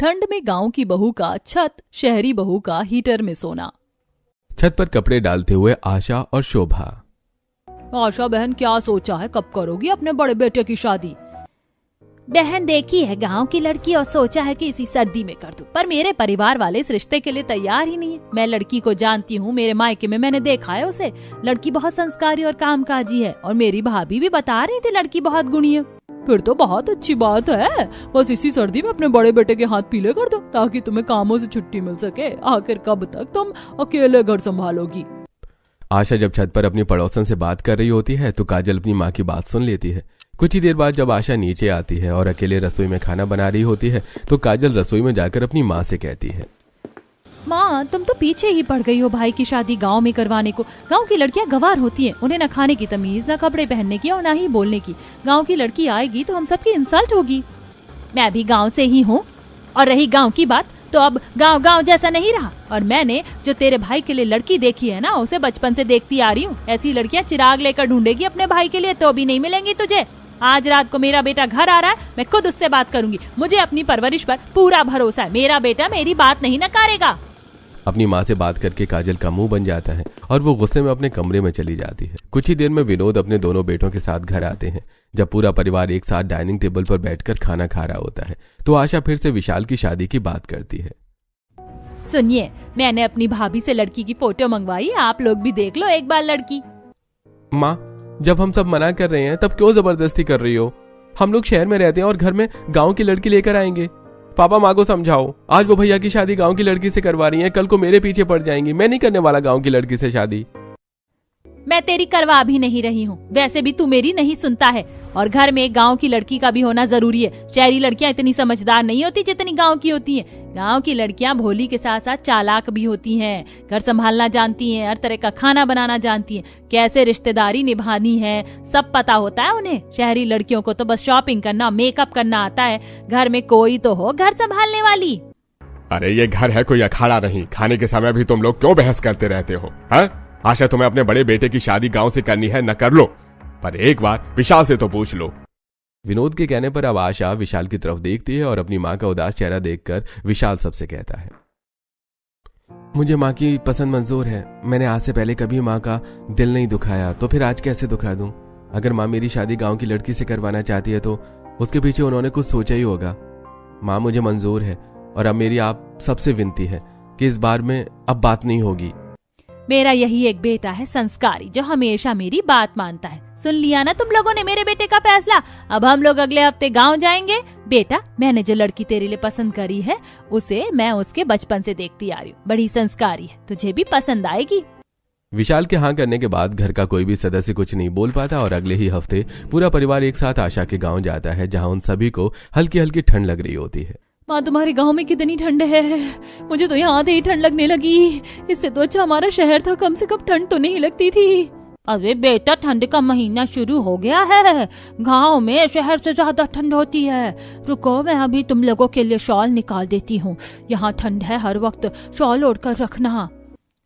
ठंड में गांव की बहू का छत, शहरी बहू का हीटर में सोना। छत पर कपड़े डालते हुए आशा और शोभा। आशा बहन, क्या सोचा है, कब करोगी अपने बड़े बेटे की शादी? बहन, देखी है गांव की लड़की और सोचा है कि इसी सर्दी में कर दूं, पर मेरे परिवार वाले इस रिश्ते के लिए तैयार ही नहीं है। मैं लड़की को जानती हूँ, मेरे मायके में मैंने देखा है उसे। लड़की बहुत संस्कारी और कामकाजी है और मेरी भाभी भी बता रही थी लड़की बहुत गुणी है। फिर तो बहुत अच्छी बात है। बस इसी सर्दी में अपने बड़े बेटे के हाथ पीले कर दो ताकि तुम्हें कामों से छुट्टी मिल सके। आखिर कब तक तुम अकेले घर संभालोगी? आशा जब छत पर अपनी पड़ोसन से बात कर रही होती है तो काजल अपनी माँ की बात सुन लेती है। कुछ ही देर बाद जब आशा नीचे आती है और अकेले रसोई में खाना बना रही होती है तो काजल रसोई में जाकर अपनी माँ से कहती है, माँ, तुम तो पीछे ही पड़ गई हो भाई की शादी गांव में करवाने को। गांव की लड़कियां गवार होती हैं, उन्हें न खाने की तमीज, न कपड़े पहनने की और न ही बोलने की। गांव की लड़की आएगी तो हम सबकी इंसल्ट होगी। मैं भी गांव से ही हूँ, और रही गांव की बात तो अब गांव गांव जैसा नहीं रहा। और मैंने जो तेरे भाई के लिए लड़की देखी है ना, उसे बचपन से देखती आ रही हूँ। ऐसी लड़कियां चिराग लेकर ढूंढेगी अपने भाई के लिए तो भी नहीं मिलेंगी तुझे। आज रात को मेरा बेटा घर आ रहा है, मैं खुद उससे बात करूंगी। मुझे अपनी परवरिश पर पूरा भरोसा है, मेरा बेटा मेरी बात नहीं नकारेगा। अपनी माँ से बात करके काजल का मुंह बन जाता है और वो गुस्से में अपने कमरे में चली जाती है। कुछ ही देर में विनोद अपने दोनों बेटों के साथ घर आते हैं। जब पूरा परिवार एक साथ डाइनिंग टेबल पर बैठकर खाना खा रहा होता है तो आशा फिर से विशाल की शादी की बात करती है। सुनिए, मैंने अपनी भाभी से लड़की की फोटो मंगवाई, आप लोग भी देख लो एक बार लड़की। माँ, जब हम सब मना कर रहे हैं तब क्यों जबरदस्ती कर रही हो? हम लोग शहर में रहते हैं और घर में गाँव की लड़की लेकर आएंगे। पापा माँ को समझाओ, आज वो भैया की शादी गांव की लड़की से करवा रही हैं, कल को मेरे पीछे पड़ जाएंगी। मैं नहीं करने वाला गांव की लड़की से शादी। मैं तेरी करवा भी नहीं रही हूँ, वैसे भी तू मेरी नहीं सुनता है। और घर में गांव की लड़की का भी होना जरूरी है। शहरी लड़कियां इतनी समझदार नहीं होती जितनी गांव की होती हैं। गांव की लड़कियां भोली के साथ साथ चालाक भी होती हैं, घर संभालना जानती हैं, हर तरह का खाना बनाना जानती हैं, कैसे रिश्तेदारी निभानी है सब पता होता है उन्हें। शहरी लड़कियों को तो बस शॉपिंग करना, मेकअप करना आता है। घर में कोई तो हो घर संभालने वाली। अरे ये घर है कोई अखाड़ा नहीं। खाने के समय भी तुम लोग क्यों बहस करते रहते हो? आशा, तुम्हें अपने बड़े बेटे की शादी गांव से करनी है, न कर लो, पर एक बार विशाल से तो पूछ लो। विनोद के कहने पर अब आशा विशाल की तरफ देखती है और अपनी माँ का उदास चेहरा देखकर विशाल सबसे कहता है, मुझे माँ की पसंद मंजूर है। मैंने आज से पहले कभी माँ का दिल नहीं दुखाया, तो फिर आज कैसे दुखा दूं? अगर माँ मेरी शादी गांव की लड़की से करवाना चाहती है तो उसके पीछे उन्होंने कुछ सोचा ही होगा। माँ, मुझे मंजूर है और अब मेरी आप सबसे विनती है कि इस बार में अब बात नहीं होगी। मेरा यही एक बेटा है संस्कारी, जो हमेशा मेरी बात मानता है। सुन लिया ना तुम लोगों ने मेरे बेटे का फैसला। अब हम लोग अगले हफ्ते गांव जाएंगे। बेटा, मैंने जो लड़की तेरे लिए पसंद करी है उसे मैं उसके बचपन से देखती आ रही हूँ। बड़ी संस्कारी है, तुझे भी पसंद आएगी। विशाल के हाँ करने के बाद घर का कोई भी सदस्य कुछ नहीं बोल पाता और अगले ही हफ्ते पूरा परिवार एक साथ आशा के गाँव जाता है, जहाँ उन सभी को हल्की हल्की ठंड लग रही होती है। माँ, तुम्हारे गांव में कितनी ठंड है, मुझे तो यहाँ आते ही ठंड लगने लगी। इससे तो अच्छा हमारा शहर था, कम से कम ठंड तो नहीं लगती थी। अरे बेटा, ठंड का महीना शुरू हो गया है, गांव में शहर से ज्यादा ठंड होती है। रुको, मैं अभी तुम लोगों के लिए शॉल निकाल देती हूँ। यहाँ ठंड है, हर वक्त शॉल ओढ़ कर रखना।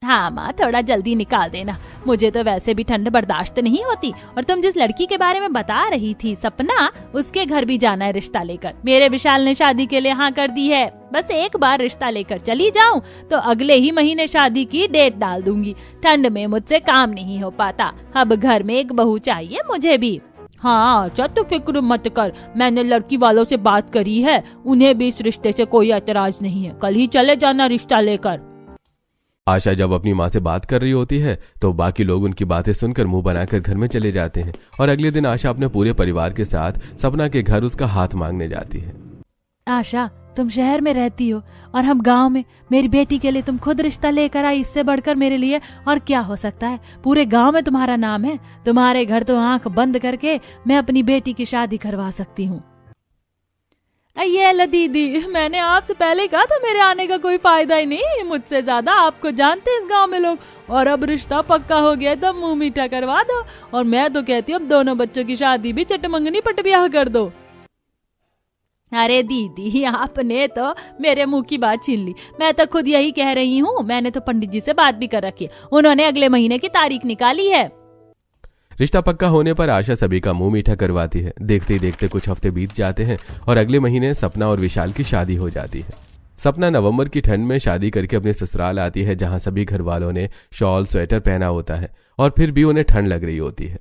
हाँ माँ, थोड़ा जल्दी निकाल देना, मुझे तो वैसे भी ठंड बर्दाश्त नहीं होती। और तुम जिस लड़की के बारे में बता रही थी सपना, उसके घर भी जाना है रिश्ता लेकर। मेरे विशाल ने शादी के लिए हाँ कर दी है। बस एक बार रिश्ता लेकर चली जाऊं तो अगले ही महीने शादी की डेट डाल दूंगी। ठंड में मुझसे काम नहीं हो पाता, अब घर में एक बहू चाहिए मुझे भी। हाँ अच्छा, तू फिक्र मत कर, मैंने लड़की वालों से बात करी है, उन्हें भी इस रिश्ते से कोई एतराज नहीं है। कल ही चले जाना रिश्ता लेकर। आशा जब अपनी माँ से बात कर रही होती है तो बाकी लोग उनकी बातें सुनकर मुंह बनाकर घर में चले जाते हैं और अगले दिन आशा अपने पूरे परिवार के साथ सपना के घर उसका हाथ मांगने जाती है। आशा, तुम शहर में रहती हो और हम गांव में। मेरी बेटी के लिए तुम खुद रिश्ता लेकर आई, इससे बढ़कर मेरे लिए और क्या हो सकता है? पूरे गांव में तुम्हारा नाम है। तुम्हारे घर तो आंख बंद करके मैं अपनी बेटी की शादी करवा सकती हूँ। ये लो दीदी, मैंने आपसे पहले कहा था मेरे आने का कोई फायदा ही नहीं। मुझसे ज्यादा आपको जानते हैं इस गांव में लोग। और अब रिश्ता पक्का हो गया तो मुंह मीठा करवा दो। और मैं तो कहती हूँ अब दोनों बच्चों की शादी भी चटमंगनी पट ब्याह कर दो। अरे दीदी, आपने तो मेरे मुंह की बात छीन ली। मैं तो खुद यही कह रही हूँ। मैंने तो पंडित जी से बात भी कर रखी है, उन्होंने अगले महीने की तारीख निकाली है। रिश्ता पक्का होने पर आशा सभी का मुंह मीठा करवाती है। देखते ही देखते कुछ हफ्ते बीत जाते हैं और अगले महीने सपना और विशाल की शादी हो जाती है। सपना नवंबर की ठंड में शादी करके अपने ससुराल आती है, जहां सभी घर वालों ने शॉल स्वेटर पहना होता है और फिर भी उन्हें ठंड लग रही होती है।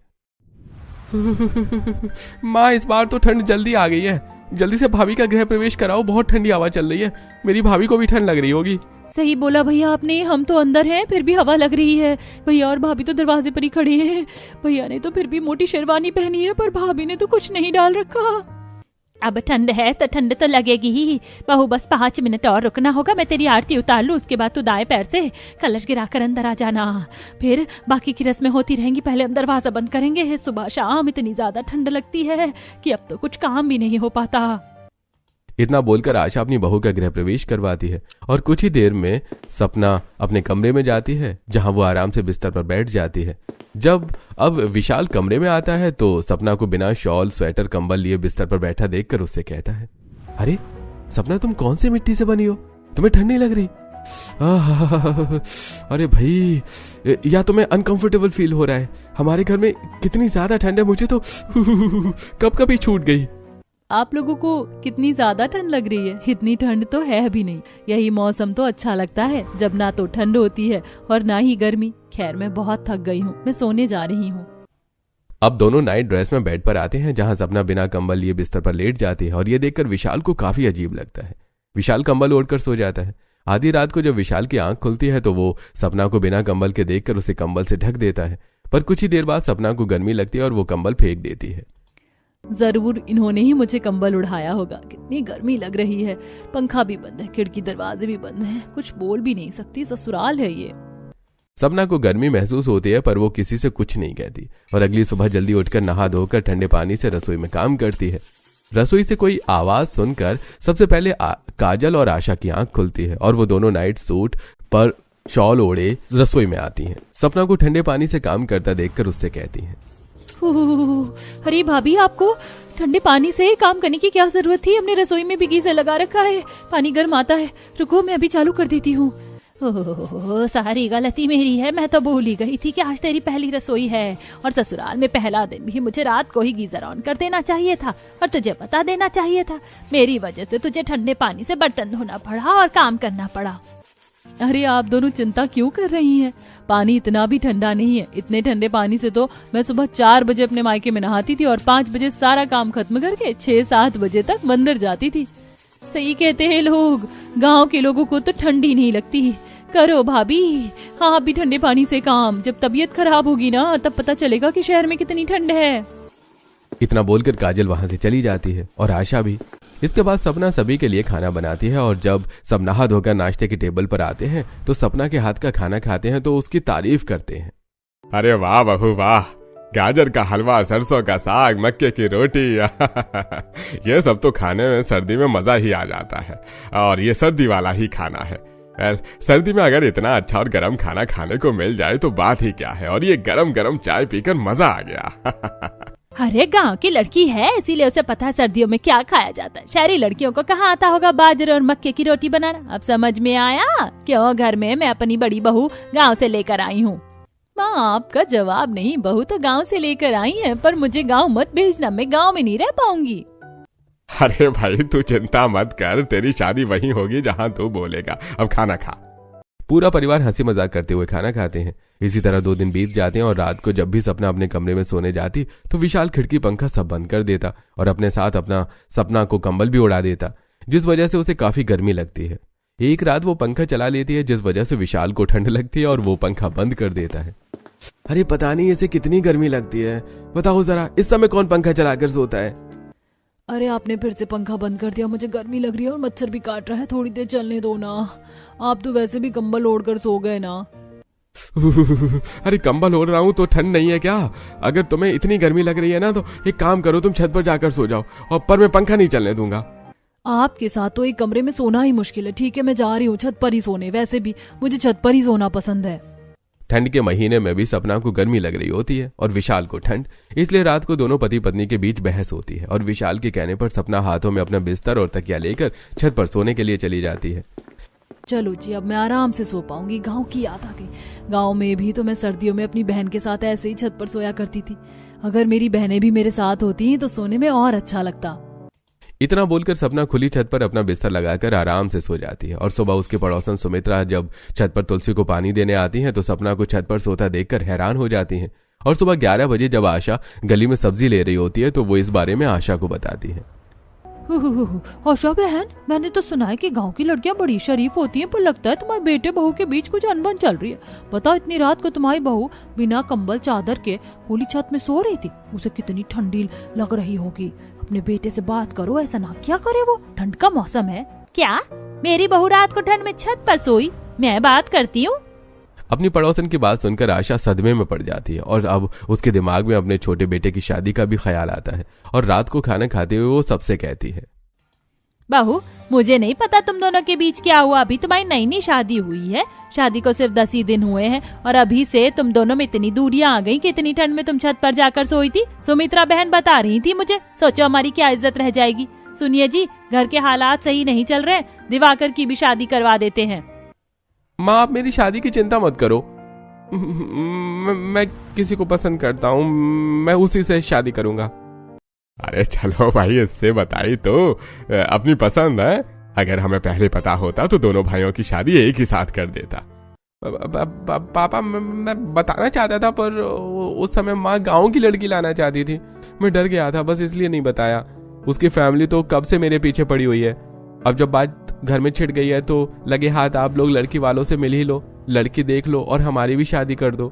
माँ, इस बार तो ठंड जल्दी आ गई है, जल्दी से भाभी का गृह प्रवेश कराओ, बहुत ठंडी हवा चल रही है, मेरी भाभी को भी ठंड लग रही होगी। सही बोला भैया आपने, हम तो अंदर हैं फिर भी हवा लग रही है। भैया और भाभी तो दरवाजे पर ही खड़े हैं। भैया ने तो फिर भी मोटी शेरवानी पहनी है, पर भाभी ने तो कुछ नहीं डाल रखा। अब ठंड है तो ठंड तो लगेगी ही बहू, बस 5 मिनट और रुकना होगा, मैं तेरी आरती उतार लूं, उसके बाद तू दाएं पैर से कलश गिराकर अंदर आ जाना, फिर बाकी की रस्में होती रहेंगी। पहले हम दरवाजा बंद करेंगे। सुबह शाम इतनी ज्यादा ठंड लगती है कि अब तो कुछ काम भी नहीं हो पाता। इतना बोलकर आशा अपनी बहू का गृह प्रवेश करवाती है और कुछ ही देर में सपना अपने कमरे में जाती है, जहां वो आराम से बिस्तर पर बैठ जाती है। जब अब विशाल कमरे में आता है तो सपना को बिना शॉल स्वेटर कंबल लिए बिस्तर पर बैठा देखकर उससे कहता है, अरे सपना, तुम कौन सी मिट्टी से बनी हो, तुम्हें ठंड नहीं लग रही? अरे भाई, या तुम्हें अनकंफर्टेबल फील हो रहा है? हमारे घर में कितनी ज्यादा ठंड है, मुझे तो कब कभी छूट गई। आप लोगों को कितनी ज्यादा ठंड लग रही है? इतनी ठंड तो है भी नहीं। यही मौसम तो अच्छा लगता है, जब ना तो ठंड होती है और ना ही गर्मी। खैर, मैं बहुत थक गई हूँ, मैं सोने जा रही हूँ। अब दोनों नाइट ड्रेस में बेड पर आते हैं, जहां सपना बिना कंबल लिए बिस्तर पर लेट जाती है और ये देखकर विशाल को काफी अजीब लगता है। विशाल कंबल ओढ़कर सो जाता है। आधी रात को जब विशाल की आंख खुलती है तो वो सपना को बिना कंबल के देखकर उसे कंबल से ढक देता है, पर कुछ ही देर बाद सपना को गर्मी लगती है और वो कंबल फेंक देती है। जरूर इन्होंने ही मुझे कंबल उड़ाया होगा, कितनी गर्मी लग रही है। पंखा भी बंद है, खिड़की दरवाजे भी बंद है, कुछ बोल भी नहीं सकती, ससुराल है ये। सपना को गर्मी महसूस होती है, पर वो किसी से कुछ नहीं कहती और अगली सुबह जल्दी उठकर नहा धोकर ठंडे पानी से रसोई में काम करती है। रसोई से कोई आवाज सुनकर सबसे पहले काजल और आशा की आंख खुलती है और वो दोनों नाइट सूट पर शॉल ओढ़े रसोई में आती हैं। सपना को ठंडे पानी से काम करता देखकर उससे कहती हैं, अरे भाभी, आपको ठंडे पानी से काम करने की क्या जरूरत थी? हमने रसोई में भी गीजर लगा रखा है, पानी गर्म आता है। रुको, मैं अभी चालू कर देती हूँ। सारी गलती मेरी है, मैं तो भूल ही गई थी कि आज तेरी पहली रसोई है और ससुराल में पहला दिन भी मुझे रात को ही गीजर ऑन कर देना चाहिए था और तुझे बता देना चाहिए था। मेरी वजह से तुझे ठंडे पानी से बर्तन धोना पड़ा और काम करना पड़ा। अरे आप दोनों चिंता क्यों कर रही हैं? पानी इतना भी ठंडा नहीं है। इतने ठंडे पानी से तो मैं सुबह 4 बजे अपने मायके में नहाती थी और 5 बजे सारा काम खत्म करके 6-7 बजे तक मंदिर जाती थी। सही कहते हैं लोग, गांव के लोगों को तो ठंडी नहीं लगती। करो भाभी, हाँ भी ठंडे पानी से काम। जब तबीयत खराब होगी ना, तब पता चलेगा कि शहर में कितनी ठंड है। इतना बोलकर काजल वहां से चली जाती है और आशा भी। इसके बाद सपना सभी के लिए खाना बनाती है और जब सब नहा धोकर नाश्ते के टेबल पर आते हैं तो सपना के हाथ का खाना खाते हैं तो उसकी तारीफ करते हैं। अरे वाह बहू वाह, गाजर का हलवा, सरसों का साग, मक्के की रोटी ये सब तो खाने में सर्दी में मजा ही आ जाता है और ये सर्दी वाला ही खाना है। सर्दी में अगर इतना अच्छा और गरम खाना खाने को मिल जाए तो बात ही क्या है। और ये गरम गरम चाय पीकर मजा आ गया। अरे गांव की लड़की है, इसीलिए उसे पता है सर्दियों में क्या खाया जाता है। शहरी लड़कियों को कहाँ आता होगा बाजरे और मक्के की रोटी बनाना। अब समझ में आया क्यों घर में मैं अपनी बड़ी बहू गांव से लेकर आई हूँ। माँ, आपका जवाब नहीं, बहू तो गांव से लेकर आई है, पर मुझे गांव मत भेजना, मैं गांव में नहीं रह पाऊंगी। अरे भाई तू चिंता मत कर, तेरी शादी वहीं होगी जहाँ तू बोलेगा। अब खाना खा। पूरा परिवार हंसी मजाक करते हुए खाना खाते हैं। इसी तरह 2 दिन बीत जाते हैं और रात को जब भी सपना अपने कमरे में सोने जाती तो विशाल खिड़की पंखा सब बंद कर देता और अपने साथ अपना सपना को कंबल भी उड़ा देता, जिस वजह से उसे काफी गर्मी लगती है। एक रात वो पंखा चला लेती है, जिस वजह से विशाल को ठंड लगती है और वो पंखा बंद कर देता है। अरे पता नहीं इसे कितनी गर्मी लगती है, बताओ जरा, इस समय कौन पंखा चलाकर सोता है? अरे आपने फिर से पंखा बंद कर दिया, मुझे गर्मी लग रही है और मच्छर भी काट रहा है, थोड़ी देर चलने दो ना। आप तो वैसे भी कंबल ओढ़कर सो गए ना। अरे कंबल ओढ़ रहा हूँ तो ठंड नहीं है क्या? अगर तुम्हें इतनी गर्मी लग रही है ना तो एक काम करो, तुम छत पर जाकर सो जाओ, और पर मैं पंखा नहीं चलने दूंगा। आपके साथ तो एक कमरे में सोना ही मुश्किल है। ठीक है, मैं जा रही हूँ छत पर ही सोने, वैसे भी मुझे छत पर ही सोना पसंद है। ठंड के महीने में भी सपना को गर्मी लग रही होती है और विशाल को ठंड, इसलिए रात को दोनों पति पत्नी के बीच बहस होती है और विशाल के कहने पर सपना हाथों में अपना बिस्तर और तकिया लेकर छत पर सोने के लिए चली जाती है। चलो जी, अब मैं आराम से सो पाऊंगी। गांव की याद आ गई। गांव में भी तो मैं सर्दियों में अपनी बहन के साथ ऐसे ही छत पर सोया करती थी। अगर मेरी बहनें भी मेरे साथ होती तो सोने में और अच्छा लगता। इतना बोलकर सपना खुली छत पर अपना बिस्तर लगाकर आराम से सो जाती है और सुबह उसकी पड़ोसन सुमित्रा जब छत पर तुलसी को पानी देने आती है तो सपना को छत पर सोता देखकर हैरान हो जाती है। और सुबह 11 बजे जब आशा गली में सब्जी ले रही होती है तो वो इस बारे में आशा को बताती है। आशा बहन, मैंने तो सुना है कि गांव की लड़कियां बड़ी शरीफ होती हैं, पर लगता है तुम्हारे बेटे बहू के बीच कुछ अनबन चल रही है। बताओ, इतनी रात को तुम्हारी बहू बिना कंबल चादर के खुली छत में सो रही थी। उसे कितनी ठंडी लग रही होगी। अपने बेटे से बात करो, ऐसा ना क्या करे, वो ठंड का मौसम है। क्या मेरी बहू रात को ठंड में छत पर सोई? मैं बात करती हूँ। अपनी पड़ोसन की बात सुनकर आशा सदमे में पड़ जाती है और अब उसके दिमाग में अपने छोटे बेटे की शादी का भी ख्याल आता है और रात को खाना खाते हुए वो सबसे कहती है, बहू, मुझे नहीं पता तुम दोनों के बीच क्या हुआ। अभी तुम्हारी नई नई शादी हुई है। शादी को सिर्फ 10 ही दिन हुए हैं और अभी से तुम दोनों में इतनी दूरियां आ गई कि इतनी ठंड में तुम छत पर जाकर सोई थी। सुमित्रा बहन बता रही थी मुझे। सोचो हमारी क्या इज्जत रह जाएगी। सुनिए जी, घर के हालात सही नहीं चल रहे। दिवाकर की भी शादी करवा देते हैं। माँ, आप मेरी शादी की चिंता मत करो। मैं किसी को पसंद करता हूँ, मैं उसी से शादी करूंगा। अरे चलो भाई, इससे बताई तो अपनी पसंद है। अगर हमें पहले पता होता तो दोनों भाइयों की शादी एक ही साथ कर देता। पापा, मैं बताना चाहता था पर उस समय माँ गांव की लड़की लाना चाहती थी। मैं डर गया था, बस इसलिए नहीं बताया। उसकी फैमिली तो कब से मेरे पीछे पड़ी हुई है। अब जब बात घर में छिड़ गई है तो लगे हाथ आप लोग लड़की वालों से मिल ही लो, लड़की देख लो और हमारी भी शादी कर दो।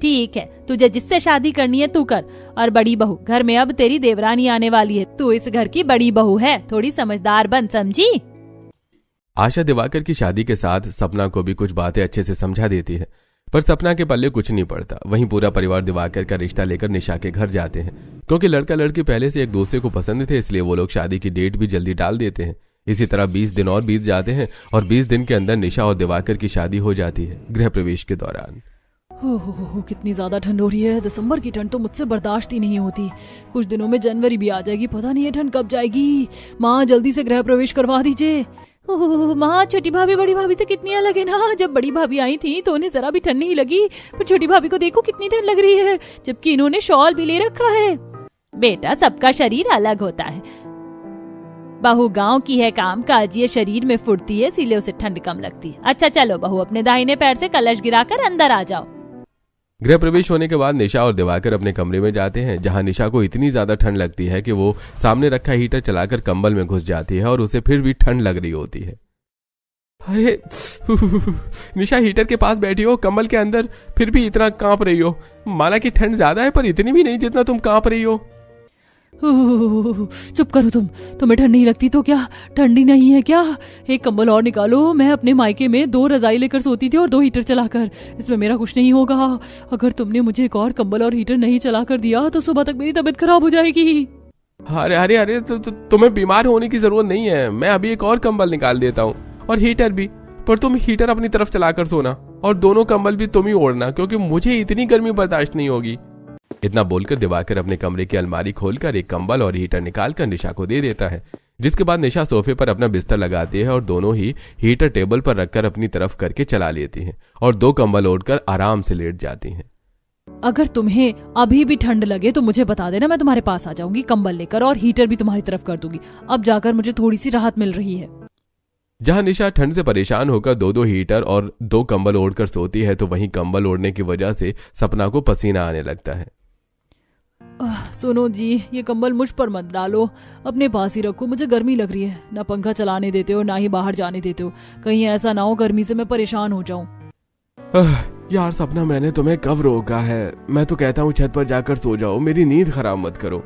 ठीक है, तुझे जिससे शादी करनी है तू कर। और बड़ी बहू, घर में अब तेरी देवरानी आने वाली है। तू इस घर की बड़ी बहू है, थोड़ी समझदार बन, समझी? आशा दिवाकर की शादी के साथ सपना को भी कुछ बातें अच्छे से समझा देती है, पर सपना के पल्ले कुछ नहीं पड़ता। वहीं पूरा परिवार दिवाकर का रिश्ता लेकर निशा के घर जाते हैं। क्योंकि लड़का लड़की पहले से एक दूसरे को पसंद थे, इसलिए वो लोग शादी की डेट भी जल्दी डाल देते हैं। इसी तरह 20 दिन और बीत जाते हैं और 20 दिन के अंदर निशा और दिवाकर की शादी हो जाती है गृह प्रवेश के दौरान। कितनी ज्यादा ठंड हो रही है। दिसंबर की ठंड तो मुझसे बर्दाश्त ही नहीं होती। कुछ दिनों में जनवरी भी आ जाएगी, पता नहीं ये ठंड कब जाएगी। माँ, जल्दी से गृह प्रवेश करवा दीजिए। माँ, छोटी भाभी बड़ी भाभी से कितनी अलग है ना। जब बड़ी भाभी आई थी तो उन्हें जरा भी ठंड नहीं लगी, पर छोटी भाभी को देखो कितनी ठंड लग रही है, जबकि इन्होंने शॉल भी ले रखा है। बेटा, सबका शरीर अलग होता है। बहू गांव की है, काम काज, ये शरीर में फुर्ती है, इसीलिए उसे ठंड कम लगती है। अच्छा चलो बहू, अपने दाहिने पैर से कलश गिराकर अंदर आ जाओ। गृह प्रवेश होने के बाद निशा और दिवाकर अपने कमरे में जाते हैं, जहां निशा को इतनी ज्यादा ठंड लगती है कि वो सामने रखा हीटर चलाकर कंबल में घुस जाती है और उसे फिर भी ठंड लग रही होती है। अरे निशा, हीटर के पास बैठी हो, कंबल के अंदर, फिर भी इतना कांप रही हो। माना कि ठंड ज्यादा है पर इतनी भी नहीं जितना तुम कांप रही हो। चुप करो तुम। तुम्हें ठंड नहीं लगती तो क्या ठंडी नहीं है क्या? एक कंबल और निकालो। मैं अपने मायके में 2 रजाई लेकर सोती थी और 2 हीटर चलाकर। इसमें मेरा कुछ नहीं होगा। अगर तुमने मुझे एक और कंबल और हीटर नहीं चलाकर दिया तो सुबह तक मेरी तबीयत खराब हो जाएगी। अरे अरे अरे, तुम्हें बीमार होने की जरूरत नहीं है। मैं अभी एक और कंबल निकाल देता हूँ और हीटर भी, पर तुम हीटर अपनी तरफ चलाकर सोना और दोनों कंबल भी तुम ही ओढ़ना, क्योंकि मुझे इतनी गर्मी बर्दाश्त नहीं होगी। इतना बोलकर दिवाकर अपने कमरे की अलमारी खोलकर एक कंबल और हीटर निकालकर निशा को दे देता है, जिसके बाद निशा सोफे पर अपना बिस्तर लगाती है और दोनों ही हीटर टेबल पर रखकर अपनी तरफ करके चला लेती हैं और 2 कंबल ओढ़कर आराम से लेट जाती हैं। अगर तुम्हें अभी भी ठंड लगे तो मुझे बता देना, मैं तुम्हारे पास आ जाऊंगी कंबल लेकर और हीटर भी तुम्हारी तरफ कर दूंगी। अब जाकर मुझे थोड़ी सी राहत मिल रही है। जहां निशा ठंड से परेशान होकर 2-2 हीटर और 2 कंबल ओढ़कर सोती है तो वहीं कंबल ओढ़ने की वजह से सपना को पसीना आने लगता है। सुनो जी, ये कंबल मुझ पर मत डालो, अपने पास ही रखो। मुझे गर्मी लग रही है। ना पंखा चलाने देते हो, ना ही बाहर जाने देते हो। कहीं ऐसा ना हो गर्मी से मैं परेशान हो जाऊं। यार सपना, मैंने तुम्हें कब रोका है? मैं तो कहता हूँ छत पर जाकर सो जाओ, मेरी नींद खराब मत करो।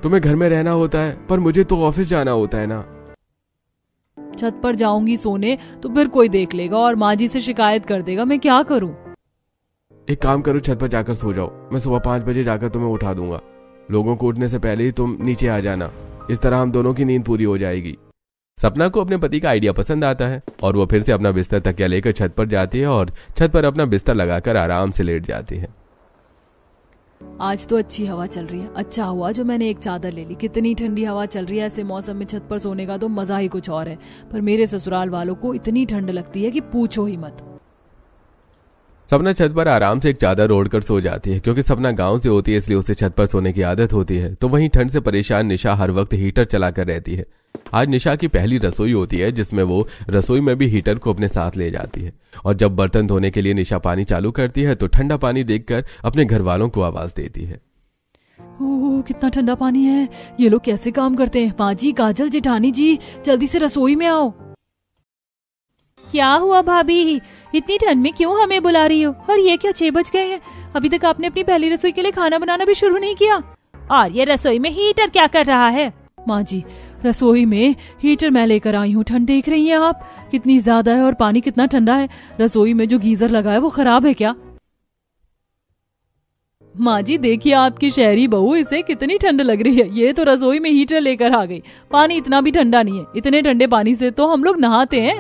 तुम्हें घर में रहना होता है पर मुझे तो ऑफिस जाना होता है ना। छत पर जाऊंगी सोने तो फिर कोई देख लेगा और माँ जी से शिकायत कर देगा। मैं क्या करूं? एक काम करो, छत पर जाकर सो जाओ। मैं सुबह 5 बजे जाकर तुम्हें उठा दूंगा। लोगों को उठने से पहले ही तुम नीचे आ जाना। इस तरह हम दोनों की नींद पूरी हो जाएगी। सपना को अपने पति का आइडिया पसंद आता है और वो फिर से अपना बिस्तर तकिया लेकर छत पर जाती है और छत पर अपना बिस्तर लगाकर आराम से लेट जाती है। आज तो अच्छी हवा चल रही है। अच्छा हुआ जो मैंने एक चादर ले ली। कितनी ठंडी हवा चल रही है। ऐसे मौसम में छत पर सोने का तो मजा ही कुछ और है। पर मेरे ससुराल वालों को इतनी ठंड लगती है कि पूछो ही मत। सपना छत पर आराम से एक चादर ओढ़कर सो जाती है। क्योंकि सपना गांव से होती है इसलिए उसे छत पर सोने की आदत होती है। तो वहीं ठंड से परेशान निशा हर वक्त हीटर चलाकर रहती है। आज निशा की पहली रसोई होती है जिसमें वो रसोई में भी हीटर को अपने साथ ले जाती है। और जब बर्तन धोने के लिए निशा पानी चालू करती है तो ठंडा पानी देखकर अपने घर वालों को आवाज देती है। ओह कितना ठंडा पानी है। ये लोग कैसे काम करते हैं। माँ जी, काजल, जेठानी जी, जल्दी से रसोई में आओ। क्या हुआ भाभी, इतनी ठंड में क्यों हमें बुला रही हो? और ये क्या 6 बज गए हैं, अभी तक आपने अपनी पहली रसोई के लिए खाना बनाना भी शुरू नहीं किया। और ये रसोई में हीटर क्या कर रहा है? माँ जी, रसोई में हीटर मैं लेकर आई हूँ। ठंड देख रही हैं आप कितनी ज्यादा है और पानी कितना ठंडा है। रसोई में जो गीजर लगा है वो खराब है क्या? माँ जी देखिए आपकी शहरी बहू, इसे कितनी ठंड लग रही है। ये तो रसोई में हीटर लेकर आ गई। पानी इतना भी ठंडा नहीं है। इतने ठंडे पानी से तो हम लोग नहाते हैं।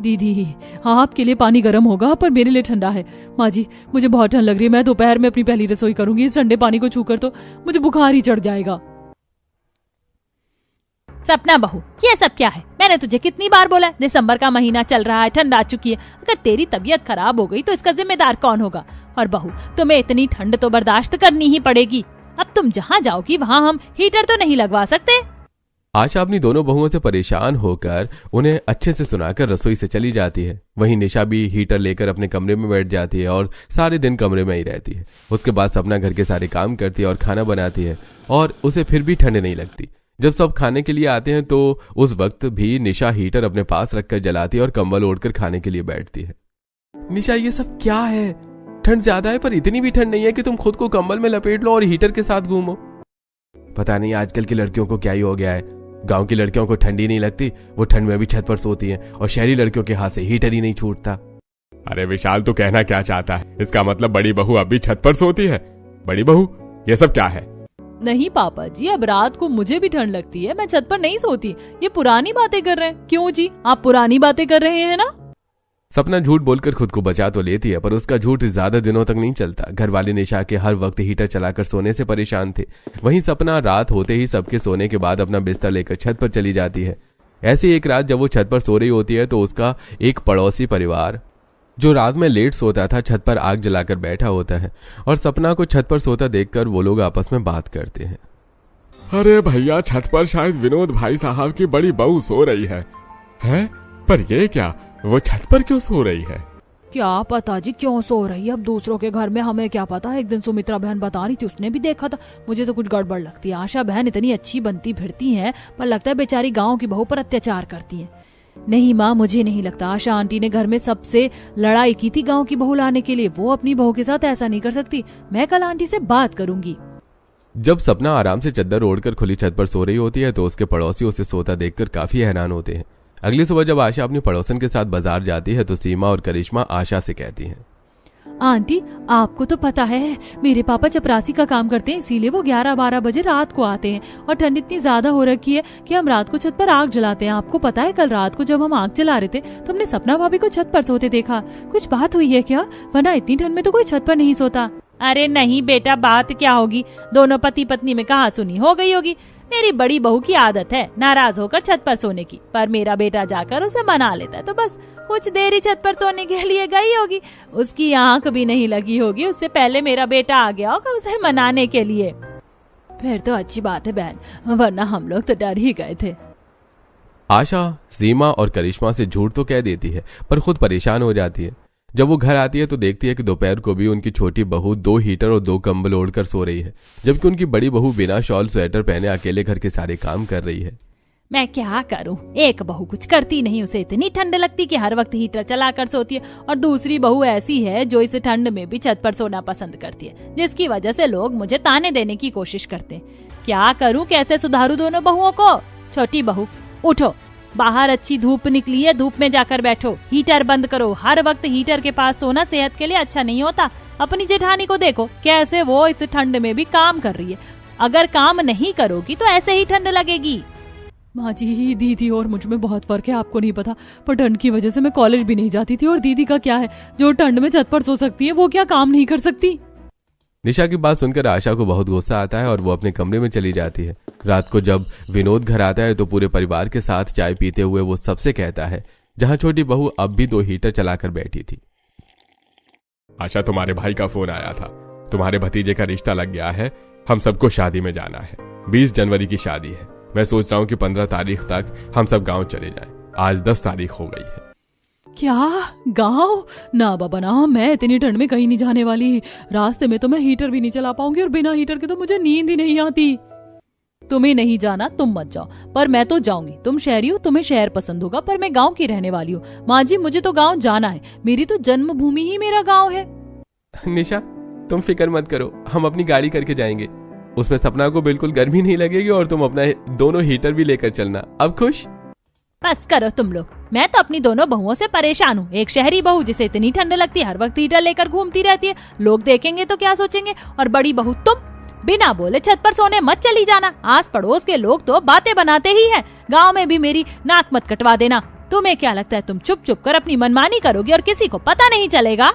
दीदी आपके लिए पानी गर्म होगा पर मेरे लिए ठंडा है। माँ जी मुझे बहुत ठंड लग रही है। मैं दोपहर में अपनी पहली रसोई करूंगी। इस ठंडे पानी को छूकर तो मुझे बुखार ही चढ़ जाएगा। सपना बहू, ये सब क्या है? मैंने तुझे कितनी बार बोला, दिसंबर का महीना चल रहा है, ठंड आ चुकी है। अगर तेरी तबीयत खराब हो गई तो इसका जिम्मेदार कौन होगा? और बहू, तुम्हें इतनी ठंड तो बर्दाश्त करनी ही पड़ेगी। अब तुम जहाँ जाओगी वहाँ हम हीटर तो नहीं लगवा सकते। आशा अपनी दोनों बहुओं से परेशान होकर उन्हें अच्छे से सुनाकर रसोई से चली जाती है। वहीं निशा भी हीटर लेकर अपने कमरे में बैठ जाती है और सारे दिन कमरे में ही रहती है। उसके बाद सपना घर के सारे काम करती है और खाना बनाती है और उसे फिर भी ठंड नहीं लगती। जब सब खाने के लिए आते हैं तो उस वक्त भी निशा हीटर अपने पास रखकर जलाती है और कंबल ओढ़कर खाने के लिए बैठती है। निशा ये सब क्या है? ठंड ज्यादा है पर इतनी भी ठंड नहीं है कि तुम खुद को कंबल में लपेट लो और हीटर के साथ घूमो। पता नहीं आजकल की लड़कियों को क्या ही हो गया है। गांव की लड़कियों को ठंडी नहीं लगती, वो ठंड में भी छत पर सोती हैं और शहरी लड़कियों के हाथ से हीटर ही नहीं छूटता। अरे विशाल, तू कहना क्या चाहता है? इसका मतलब बड़ी बहू अब भी छत पर सोती है? बड़ी बहू, ये सब क्या है? नहीं पापा जी, अब रात को मुझे भी ठंड लगती है। मैं छत पर नहीं सोती। ये पुरानी बातें कर रहे हैं। क्यों जी, आप पुरानी बातें कर रहे हैं ना? सपना झूठ बोलकर खुद को बचा तो लेती है पर उसका झूठ ज्यादा दिनों तक नहीं चलता। घर वाले निशा के हर वक्त हीटर चलाकर सोने से परेशान थे। वहीं सपना रात होते ही सबके सोने के बाद अपना बिस्तर लेकर छत पर चली जाती है। ऐसी एक रात जब वो छत पर सो रही होती है तो उसका एक पड़ोसी परिवार जो रात में लेट सोता था छत पर आग जलाकर बैठा होता है और सपना को छत पर सोता देखकर वो लोग आपस में बात करते हैं। अरे भैया, छत पर शायद विनोद भाई साहब की बड़ी बहू सो रही है। हैं? पर ये क्या, वो छत पर क्यों सो रही है? क्या पता जी क्यों सो रही है। अब दूसरों के घर में हमें क्या पता। एक दिन सुमित्रा बहन बता रही थी, उसने भी देखा था। मुझे तो कुछ गड़बड़ लगती है। आशा बहन इतनी अच्छी बनती फिरती हैं पर लगता है बेचारी गांव की बहू पर अत्याचार करती हैं। नहीं माँ, मुझे नहीं लगता। आशा आंटी ने घर में सबसे लड़ाई की थी गांव की बहू लाने के लिए। वो अपनी बहू के साथ ऐसा नहीं कर सकती। मैं कल आंटी से बात करूंगी। जब सपना आराम से चद्दर ओढ़कर खुली छत पर सो रही होती है तो उसके पड़ोसी उसे सोता देखकर काफी हैरान होते हैं। अगली सुबह जब आशा अपनी पड़ोसन के साथ बाजार जाती है तो सीमा और करिश्मा आशा से कहती हैं, आंटी आपको तो पता है मेरे पापा चपरासी का काम करते हैं, इसीलिए वो 11-12 बजे रात को आते हैं। और ठंड इतनी ज्यादा हो रखी है कि हम रात को छत पर आग जलाते हैं। आपको पता है कल रात को जब हम आग जला रहे थे तो हमने सपना भाभी को छत पर सोते देखा। कुछ बात हुई है क्या? वरना इतनी ठंड में तो कोई छत पर नहीं सोता। अरे नहीं बेटा, बात क्या होगी, दोनों पति पत्नी में कहा सुनी हो गई होगी। मेरी बड़ी बहू की आदत है नाराज होकर छत पर सोने की, पर मेरा बेटा जाकर उसे मना लेता है। तो बस कुछ देर ही छत पर सोने के लिए गई होगी। उसकी आंख भी नहीं लगी होगी, उससे पहले मेरा बेटा आ गया होगा उसे मनाने के लिए। फिर तो अच्छी बात है बहन, वरना हम लोग तो डर ही गए थे। आशा सीमा और करिश्मा से झूठ तो कह देती है पर खुद परेशान हो जाती है। जब वो घर आती है तो देखती है कि दोपहर को भी उनकी छोटी बहू 2 हीटर और 2 कंबल ओढ़कर सो रही है, जबकि उनकी बड़ी बहू बिना शॉल स्वेटर पहने अकेले घर के सारे काम कर रही है। मैं क्या करूं, एक बहू कुछ करती नहीं, उसे इतनी ठंड लगती कि हर वक्त हीटर चलाकर सोती है, और दूसरी बहू ऐसी है जो इस ठंड में भी छत पर सोना पसंद करती है, जिसकी वजह से लोग मुझे ताने देने की कोशिश करते हैं। क्या करूं, कैसे सुधारूं दोनों बहुओं को? छोटी बहू उठो, बाहर अच्छी धूप निकली है, धूप में जाकर बैठो, हीटर बंद करो। हर वक्त हीटर के पास सोना सेहत के लिए अच्छा नहीं होता। अपनी जेठानी को देखो कैसे वो इस ठंड में भी काम कर रही है। अगर काम नहीं करोगी तो ऐसे ही ठंड लगेगी। माँ जी, दीदी और मुझ में बहुत फर्क है, आपको नहीं पता, पर ठंड की वजह से मैं कॉलेज भी नहीं जाती थी। और दीदी का क्या है, जो ठंड में छत पर सो सकती है वो क्या काम नहीं कर सकती? निशा की बात सुनकर आशा को बहुत गुस्सा आता है और वो अपने कमरे में चली जाती है। रात को जब विनोद घर आता है तो पूरे परिवार के साथ चाय पीते हुए वो सबसे कहता है, जहां छोटी बहू अब भी 2 हीटर चलाकर बैठी थी। आशा, तुम्हारे भाई का फोन आया था, तुम्हारे भतीजे का रिश्ता लग गया है, हम सबको शादी में जाना है। 20 जनवरी की शादी है। मैं सोच रहा हूँ कि 15 तारीख तक हम सब गांव चले जाएं। आज 10 तारीख हो गई है। क्या गांव? ना बाबा ना, मैं इतनी ठंड में कहीं नहीं जाने वाली। रास्ते में तो मैं हीटर भी नहीं चला पाऊंगी और बिना हीटर के तो मुझे नींद ही नहीं आती। तुम्हें नहीं जाना, तुम मत जाओ, पर मैं तो जाऊंगी। तुम शहरी हो, तुम्हें शहर पसंद होगा, पर मैं गांव की रहने वाली हूँ। माँ जी, मुझे तो गांव जाना है। मेरी तो जन्मभूमि ही मेरा गांव है। निशा, तुम फिक्र मत करो, हम अपनी गाड़ी करके जाएंगे। उसमें सपना को बिल्कुल गर्मी नहीं लगेगी और तुम अपना दोनों हीटर भी लेकर चलना। अब खुश? बस करो तुम लोग, मैं तो अपनी दोनों बहुओं से परेशान हूँ। एक शहरी बहू जिसे इतनी ठंड लगती है, हर वक्त हीटर लेकर घूमती रहती है, लोग देखेंगे तो क्या सोचेंगे। और बड़ी बहू तुम, बिना बोले छत पर सोने मत चली जाना। आस पड़ोस के लोग तो बातें बनाते ही हैं। गांव में भी मेरी नाक मत कटवा देना। तुम्हें क्या लगता है तुम चुप चुप कर अपनी मनमानी करोगी और किसी को पता नहीं चलेगा?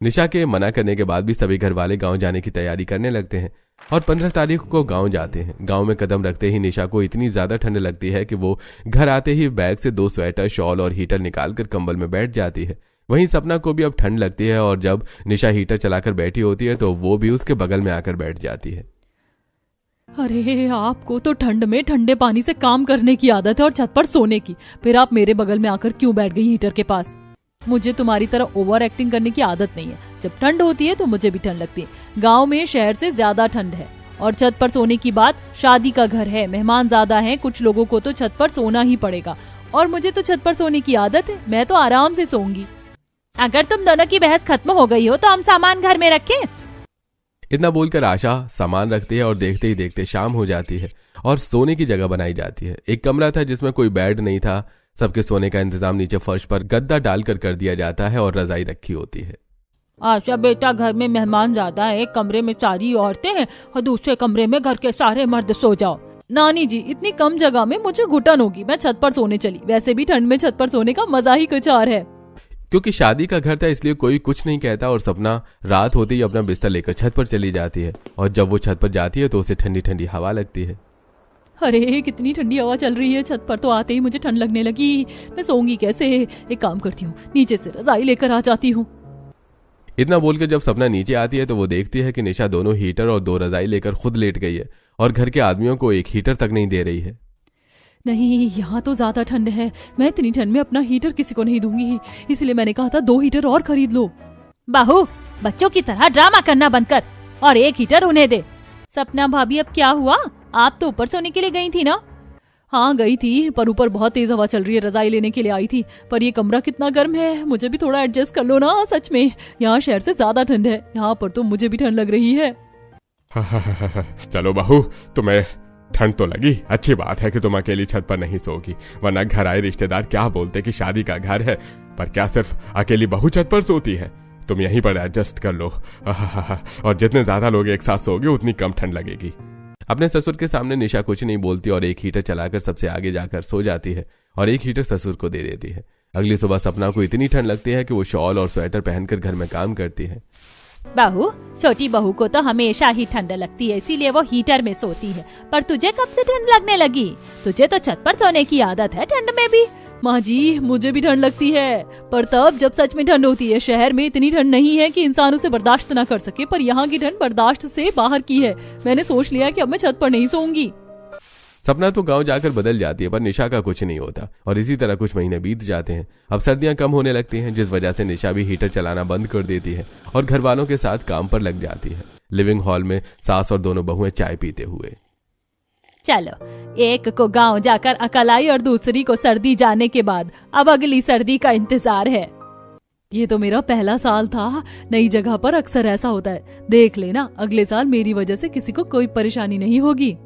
निशा के मना करने के बाद भी सभी घर वाले गांव जाने की तैयारी करने लगते हैं और 15 तारीख को गांव जाते हैं। गांव में कदम रखते ही निशा को इतनी ज्यादा ठंड लगती है कि वो घर आते ही बैग से 2 स्वेटर, शॉल और हीटर निकालकर कंबल में बैठ जाती है। वहीं सपना को भी अब ठंड लगती है और जब निशा हीटर चलाकर बैठी होती है तो वो भी उसके बगल में आकर बैठ जाती है। अरे, आपको तो ठंड में ठंडे पानी से काम करने की आदत है और छत पर सोने की, फिर आप मेरे बगल में आकर क्यों बैठ गई हीटर के पास? मुझे तुम्हारी तरह ओवर एक्टिंग करने की आदत नहीं है। जब ठंड होती है तो मुझे भी ठंड लगती है। गांव में शहर से ज्यादा ठंड है। और छत पर सोने की बात, शादी का घर है, मेहमान ज्यादा हैं, कुछ लोगों को तो छत पर सोना ही पड़ेगा और मुझे तो छत पर सोने की आदत है। मैं तो आराम से सोऊंगी। अगर तुम दोनों की बहस खत्म हो गई हो तो हम सामान घर में रखें। इतना बोलकर आशा सामान रखती है और देखते ही देखते शाम हो जाती है और सोने की जगह बनाई जाती है। एक कमरा था जिसमें कोई बेड नहीं था। सबके सोने का इंतजाम नीचे फर्श पर गद्दा डालकर कर दिया जाता है और रजाई रखी होती है। आशा बेटा, घर में मेहमान ज्यादा है, एक कमरे में सारी औरतें हैं और दूसरे कमरे में घर के सारे मर्द सो जाओ। नानी जी, इतनी कम जगह में मुझे घुटन होगी, मैं छत पर सोने चली। वैसे भी ठंड में छत पर सोने का मजा ही कुछ और है। क्योंकि शादी का घर था इसलिए कोई कुछ नहीं कहता और सपना रात होते ही अपना बिस्तर लेकर छत पर चली जाती है और जब वो छत पर जाती है तो उसे ठंडी ठंडी हवा लगती है। अरे, कितनी ठंडी हवा चल रही है। छत पर तो आते ही मुझे ठंड लगने लगी। मैं सोऊंगी कैसे? एक काम करती हूँ, नीचे से रजाई लेकर आ जाती हूँ। इतना बोलकर जब सपना नीचे आती है तो वो देखती है कि निशा दोनों हीटर और 2 रजाई लेकर खुद लेट गई है और घर के आदमियों को एक हीटर तक नहीं दे रही है। नहीं, यहाँ तो ज्यादा ठंड है। मैं इतनी ठंड में अपना हीटर किसी को नहीं दूंगी, इसलिए मैंने कहा था 2 हीटर और खरीद लो। बहू, बच्चों की तरह ड्रामा करना बंद कर और एक हीटर उन्हें दे। सपना भाभी, अब क्या हुआ? आप तो ऊपर सोने के लिए गई थी ना? हाँ गई थी, पर ऊपर बहुत तेज हवा चल रही है। रजाई लेने के लिए आई थी, पर ये कमरा कितना गर्म है। मुझे भी थोड़ा एडजस्ट कर लो ना। सच में यहाँ शहर से ज्यादा ठंड है, यहाँ पर तो मुझे भी ठंड लग रही है। चलो बहू, तुम्हें ठंड तो लगी, अच्छी बात है कि तुम अकेली छत पर नहीं सोगी, वरना घर आए रिश्तेदार क्या बोलते कि शादी का घर है। पर क्या सिर्फ अकेली बहू छत पर सोती है? तुम यहीं पर एडजस्ट कर लो। और जितने ज्यादा लोग एक साथ सोगे उतनी कम ठंड लगेगी। अपने ससुर के सामने निशा कुछ नहीं बोलती और एक हीटर चलाकर सबसे आगे जाकर सो जाती है और एक हीटर ससुर को दे देती है। अगली सुबह सपना को इतनी ठंड लगती है कि वो शॉल और स्वेटर पहनकर घर में काम करती है। बहू, छोटी बहू को तो हमेशा ही ठंड लगती है, इसीलिए वो हीटर में सोती है। पर तुझे कब से ठंड लगने लगी? तुझे तो छत पर सोने की आदत है ठंड में भी। माँ जी, मुझे भी ठंड लगती है, पर तब जब सच में ठंड होती है। शहर में इतनी ठंड नहीं है कि इंसान उसे बर्दाश्त न कर सके, पर यहाँ की ठंड बर्दाश्त से बाहर की है। मैंने सोच लिया कि अब मैं छत पर नहीं सोऊंगी। सपना तो गांव जाकर बदल जाती है, पर निशा का कुछ नहीं होता और इसी तरह कुछ महीने बीत जाते हैं। अब सर्दियां कम होने लगती हैं, जिस वजह से निशा भी हीटर चलाना बंद कर देती है और घर वालों के साथ काम पर लग जाती है। लिविंग हॉल में सास और दोनों बहुएं चाय पीते हुए। चलो, एक को गांव जाकर अकल आई और दूसरी को सर्दी जाने के बाद अब अगली सर्दी का इंतजार है। ये तो मेरा पहला साल था। नई जगह पर अक्सर ऐसा होता है। देख लेना, अगले साल मेरी वजह से किसी को कोई परेशानी नहीं होगी।